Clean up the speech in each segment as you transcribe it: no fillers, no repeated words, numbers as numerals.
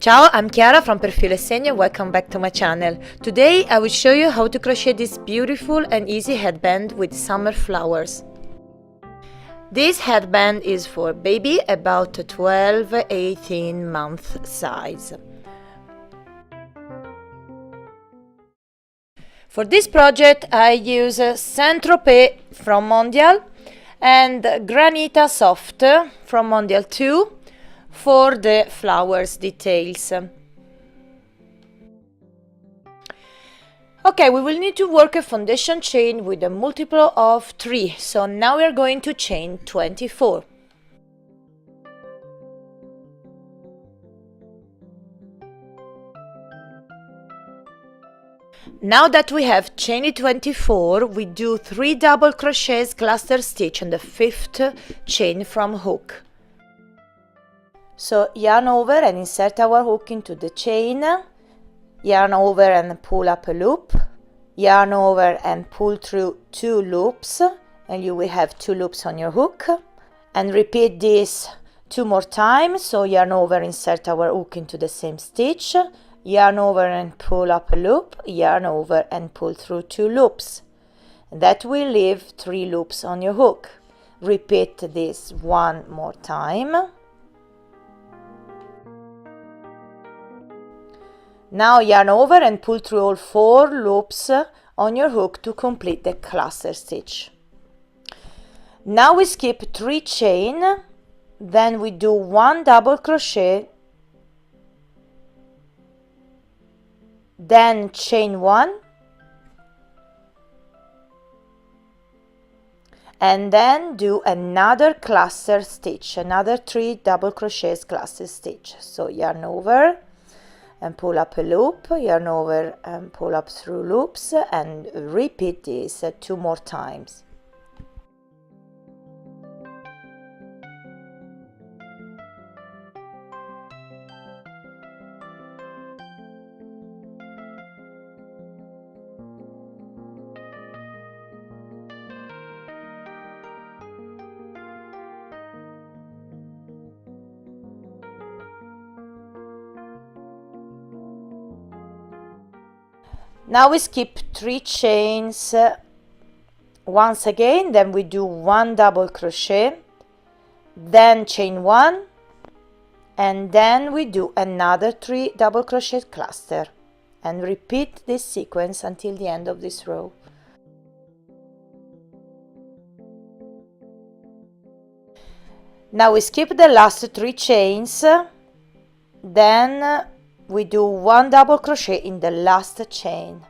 Ciao, I'm Chiara from Filo e Segno. Welcome back to my channel. Today I will show you how to crochet this beautiful and easy headband with summer flowers. This headband is for baby about 12-18 month size. For this project I use Saint-Tropez from Mondial and Granita Soft from Mondial 2 for the flowers details. Okay, we will need to work a foundation chain with a multiple of 3, so now we are going to chain 24. Now that we have chained 24, we do 3 double crochets cluster stitch on the 5th chain from hook. So yarn over and insert our hook into the chain, yarn over and pull up a loop, yarn over and pull through 2 loops, and you will have 2 loops on your hook, and repeat this 2 more times. So yarn over, insert our hook into the same stitch, yarn over and pull up a loop, yarn over and pull through 2 loops. That will leave 3 loops on your hook. Repeat this 1 more time. Now yarn over and pull through all 4 loops on your hook to complete the cluster stitch. Now we skip 3 chain, then we do 1 double crochet, then chain 1, and then do another cluster stitch, another 3 double crochets cluster stitch. So yarn over and pull up a loop, yarn over and pull up through loops, and repeat this 2 more times. Now we skip 3 chains once again, then we do 1 double crochet, then chain 1, and then we do another 3 double crochet cluster, and repeat this sequence until the end of this row. Now we skip the last 3 chains, then we do 1 double crochet in the last chain.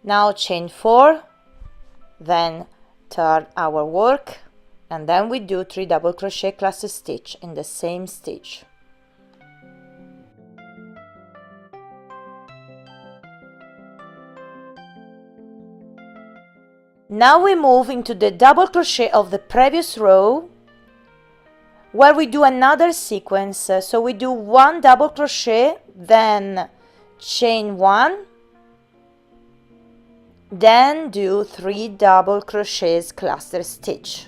Now chain 4, then turn our work, and then we do 3 double crochet cluster stitch in the same stitch. Now we move into the double crochet of the previous row, where we do another sequence. So we do 1 double crochet, then chain 1, then do 3 double crochets cluster stitch.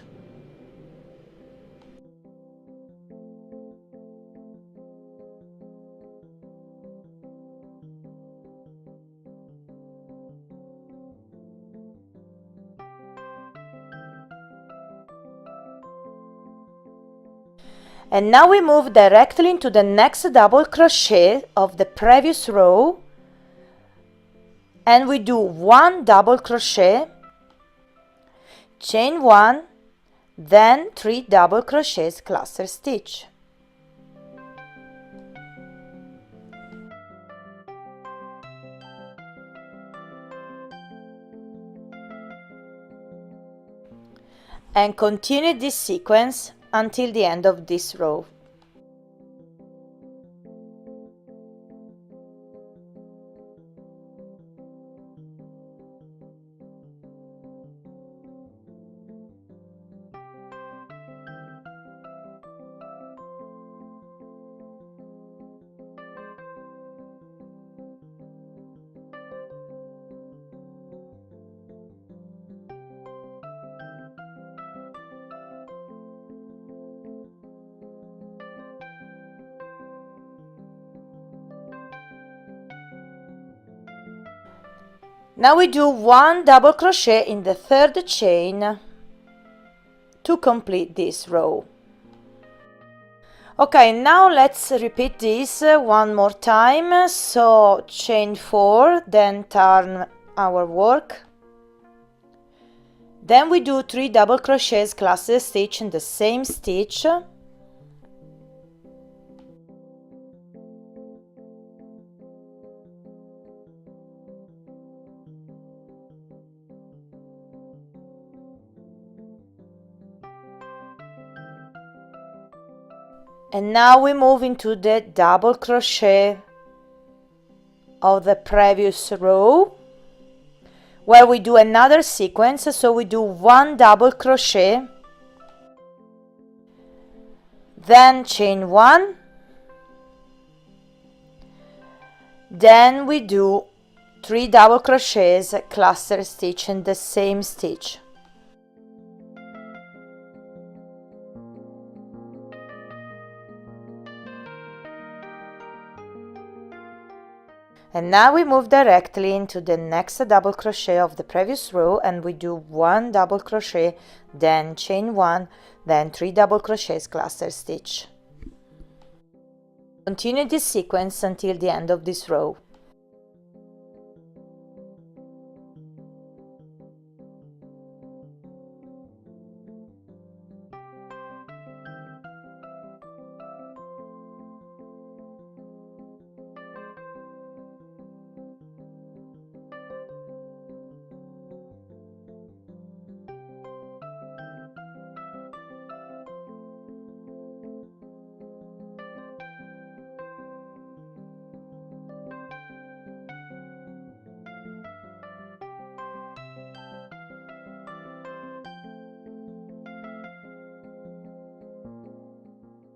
And now we move directly into the next double crochet of the previous row, and we do 1 double crochet, chain 1, then 3 double crochets cluster stitch. And continue this sequence until the end of this row. Now we do 1 double crochet in the 3rd chain to complete this row. Okay, now let's repeat this one more time. So chain 4, then turn our work. Then we do 3 double crochets cluster stitch in the same stitch. And now we move into the double crochet of the previous row, where we do another sequence. So we do 1 double crochet, then chain 1, then we do 3 double crochets cluster stitch in the same stitch. And now we move directly into the next double crochet of the previous row, and we do 1 double crochet, then chain 1, then 3 double crochets cluster stitch. Continue this sequence until the end of this row.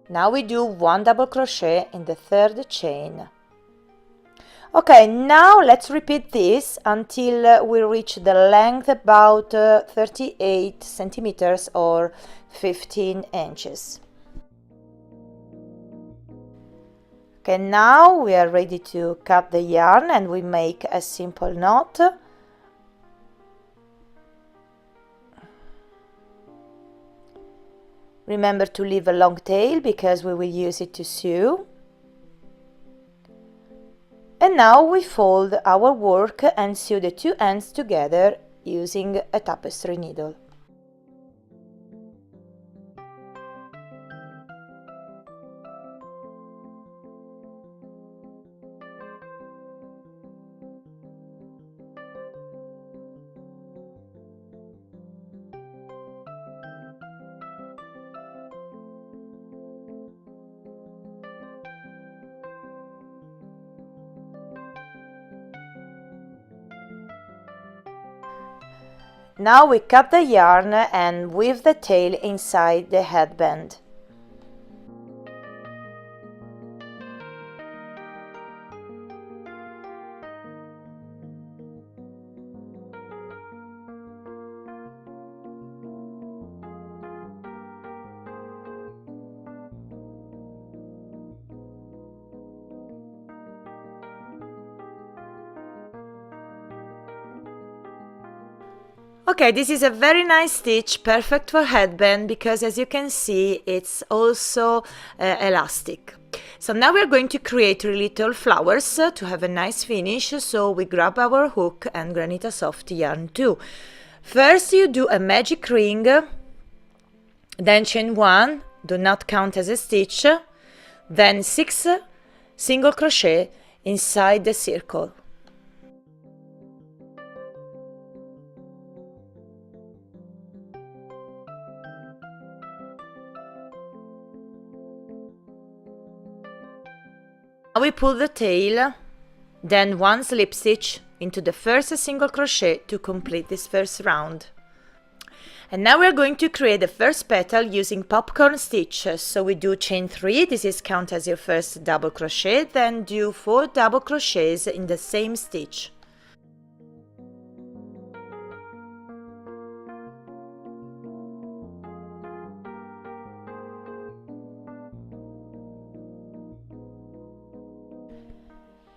Now we do 1 double crochet in the 3rd chain. Okay, now let's repeat this until we reach the length about 38 centimeters or 15 inches. Okay, now we are ready to cut the yarn, and we make a simple knot. Remember to leave a long tail because we will use it to sew. And now we fold our work and sew the 2 ends together using a tapestry needle. Now we cut the yarn and weave the tail inside the headband. Okay, this is a very nice stitch, perfect for headband, because as you can see it's also elastic. So now we're going to create 3 little flowers to have a nice finish, so we grab our hook and Granita Soft yarn too. First you do a magic ring, then chain 1, do not count as a stitch, then 6 single crochet inside the circle. Now we pull the tail, then 1 slip stitch into the first single crochet to complete this first round. And now we're going to create the first petal using popcorn stitch. So we do chain 3, this is count as your first double crochet, then do 4 double crochets in the same stitch.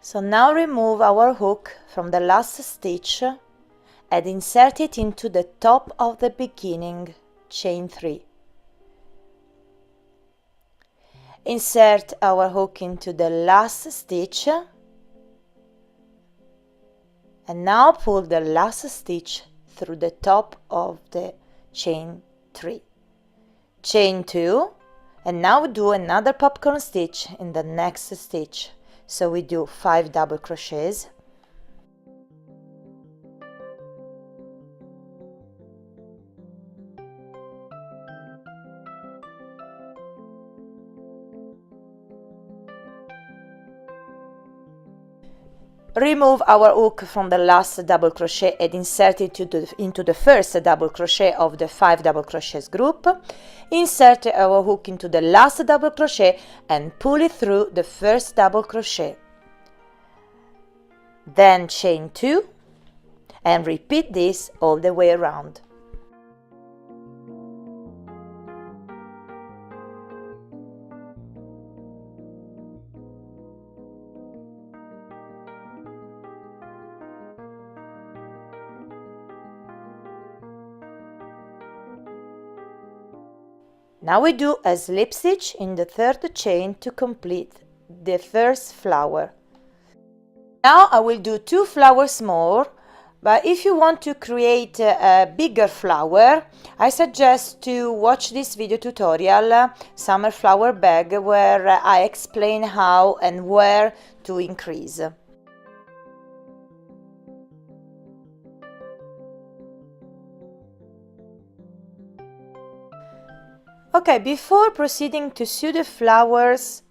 So now remove our hook from the last stitch and insert it into the top of the beginning chain 3. Insert our hook into the last stitch and now pull the last stitch through the top of the chain 3. Chain 2, and now do another popcorn stitch in the next stitch. So we do 5 double crochets. Remove our hook from the last double crochet and insert it into the first double crochet of the 5 double crochets group. Insert our hook into the last double crochet and pull it through the first double crochet. Then chain 2 and repeat this all the way around. Now we do a slip stitch in the third chain to complete the first flower. Now I will do 2 flowers more, but if you want to create a bigger flower, I suggest to watch this video tutorial, Summer Flower Bag, where I explain how and where to increase. Okay, before proceeding to sew the flowers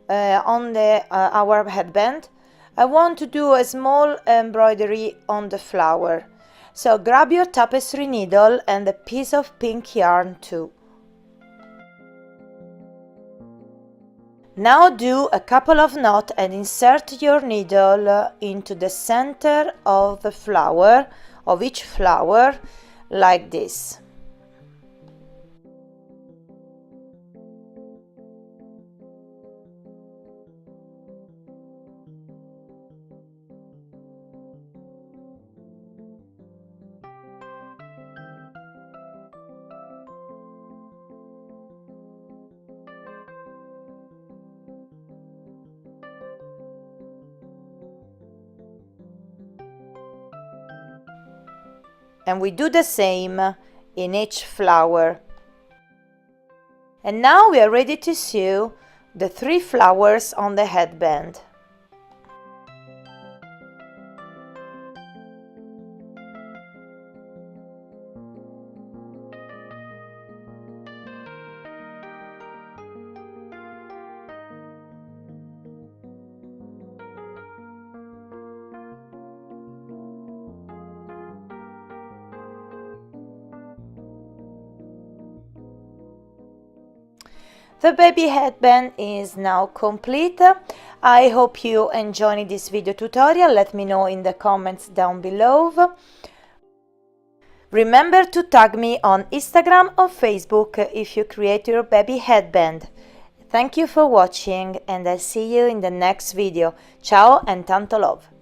on our headband, I want to do a small embroidery on the flower. So grab your tapestry needle and a piece of pink yarn too. Now do a couple of knots and insert your needle into the center of the flower, of each flower, like this. And we do the same in each flower. And now we are ready to sew the 3 flowers on the headband. The baby headband is now complete. I hope you enjoyed this video tutorial. Let me know in the comments down below. Remember to tag me on Instagram or Facebook if you create your baby headband. Thank you for watching and I'll see you in the next video. Ciao and tanto love!